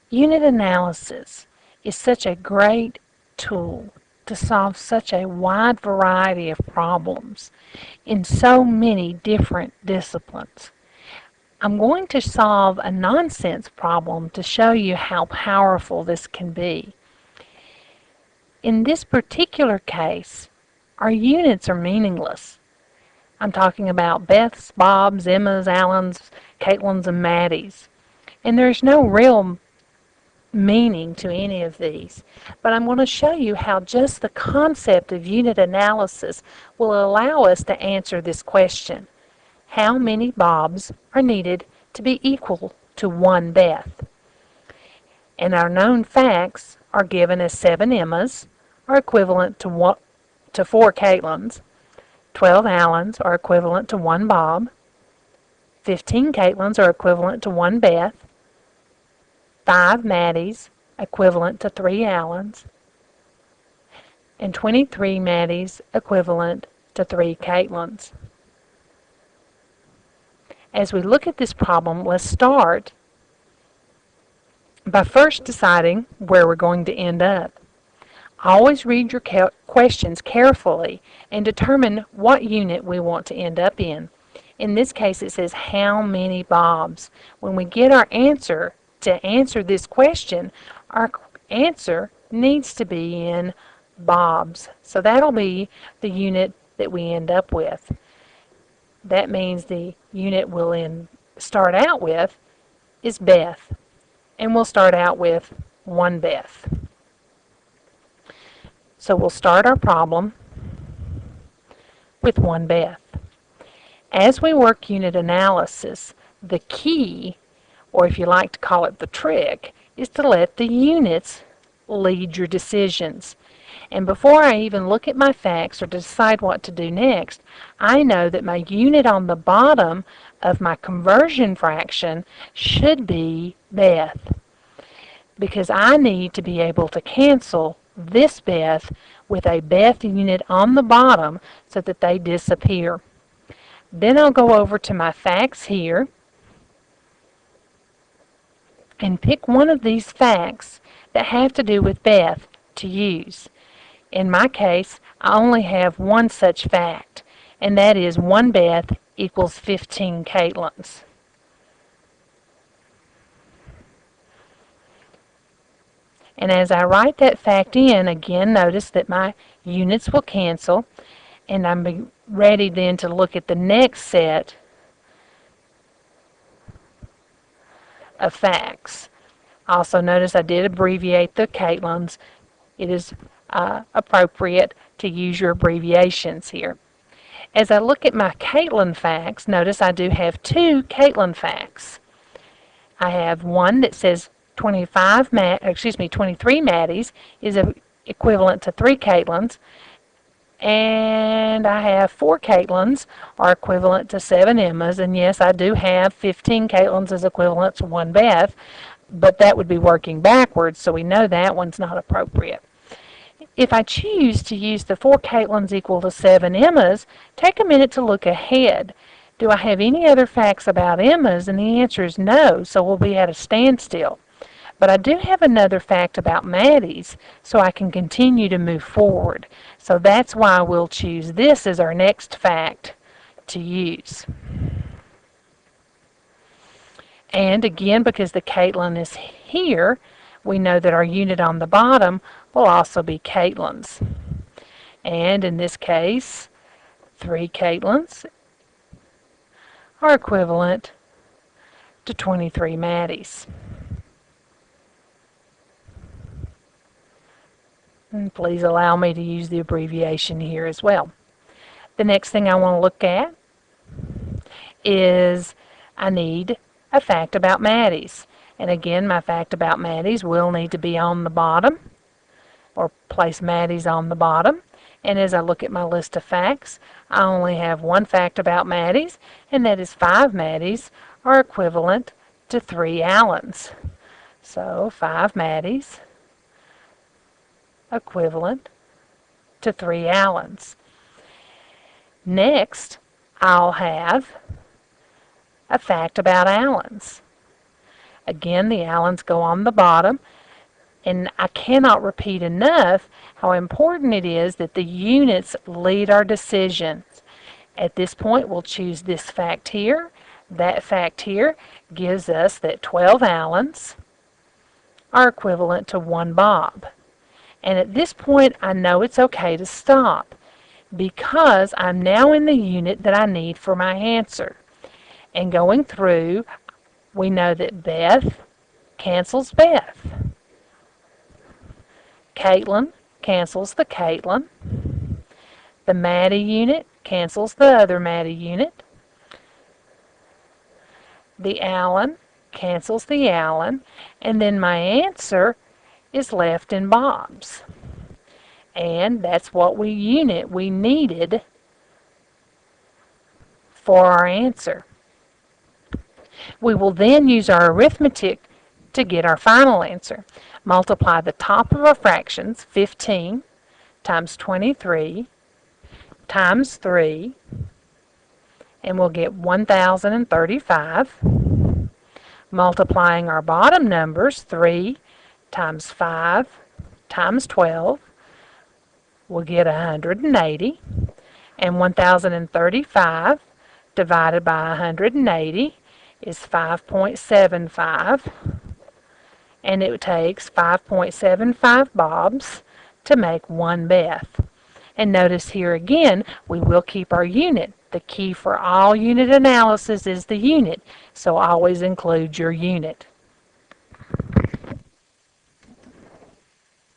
Unit analysis is such a great tool to solve such a wide variety of problems in so many different disciplines. I'm going to solve a nonsense problem to show you how powerful this can be. In this particular case, our units are meaningless. I'm talking about Beth's, Bob's, Emma's, Alan's, Caitlin's, and Maddie's. And there's no real meaning to any of these. But I'm going to show you how just the concept of unit analysis will allow us to answer this question. How many Bobs are needed to be equal to one Beth? And our known facts are given as 7 Emmas are equivalent to 4 Caitlins, 12 Allens are equivalent to 1 Bob, 15 Caitlins are equivalent to 1 Beth, 5 Maddies equivalent to 3 Allens, and 23 Maddies equivalent to 3 Caitlins. As we look at this problem, let's start by first deciding where we're going to end up. Always read your questions carefully and determine what unit we want to end up in. In this case, it says how many Bobs. When we get our answer to answer this question, our answer needs to be in Bobs. So that'll be the unit that we end up with. That means the unit we'll start out with is Beth. And we'll start out with 1 Beth. So we'll start our problem with 1 Beth. As we work unit analysis, the key, or if you like to call it the trick, is to let the units lead your decisions. And before I even look at my facts or decide what to do next, I know that my unit on the bottom of my conversion fraction should be Beth, because I need to be able to cancel this Beth with a Beth unit on the bottom so that they disappear. Then I'll go over to my facts here and pick one of these facts that have to do with Beth to use. In my case, I only have one such fact, and that is 1 Beth equals 15 Caitlins. And as I write that fact in, again, notice that my units will cancel, and I'm ready then to look at the next set of facts. Also notice I did abbreviate the Caitlins. It is appropriate to use your abbreviations here. As I look at my Caitlin facts, notice I do have 2 Caitlin facts. I have one that says 23 Maddies is equivalent to 3 Caitlins, and I have 4 Caitlins are equivalent to 7 Emmas, and yes, I do have 15 Caitlins as equivalent to 1 Beth, but that would be working backwards, so we know that one's not appropriate. If I choose to use the 4 Caitlins equal to 7 Emmas, take a minute to look ahead. Do I have any other facts about Emmas? And the answer is no, so we'll be at a standstill. But I do have another fact about Maddie's, so I can continue to move forward. So that's why we'll choose this as our next fact to use. And again, because the Caitlin is here, we know that our unit on the bottom will also be Caitlins. And in this case, 3 Caitlins are equivalent to 23 Maddies. And please allow me to use the abbreviation here as well. The next thing I want to look at is I need a fact about Maddies. And again, my fact about Maddies will need to be on the bottom, or place Maddies on the bottom. And as I look at my list of facts, I only have one fact about Maddies, and that is 5 Maddies are equivalent to 3 Allens. So 5 Maddies equivalent to 3 Allens. Next, I'll have a fact about Allens. Again, the Allens go on the bottom, and I cannot repeat enough how important it is that the units lead our decisions. At this point, we'll choose this fact here. That fact here gives us that 12 Allens are equivalent to 1 Bob. And at this point, I know it's okay to stop because I'm now in the unit that I need for my answer. And going through, we know that Beth cancels Beth. Caitlin cancels the Caitlin. The Maddie unit cancels the other Maddie unit. The Allen cancels the Allen. And then my answer is left in Bob's. And that's what we needed for our answer. We will then use our arithmetic to get our final answer. Multiply the top of our fractions, 15 times 23 times 3, and we'll get 1,035. Multiplying our bottom numbers, 3 times 5 times 12, we'll get 180. And 1,035 divided by 180 is 5.75. And it takes 5.75 Bobs to make 1 Beth. And notice here again, we will keep our unit. The key for all unit analysis is the unit, so always include your unit.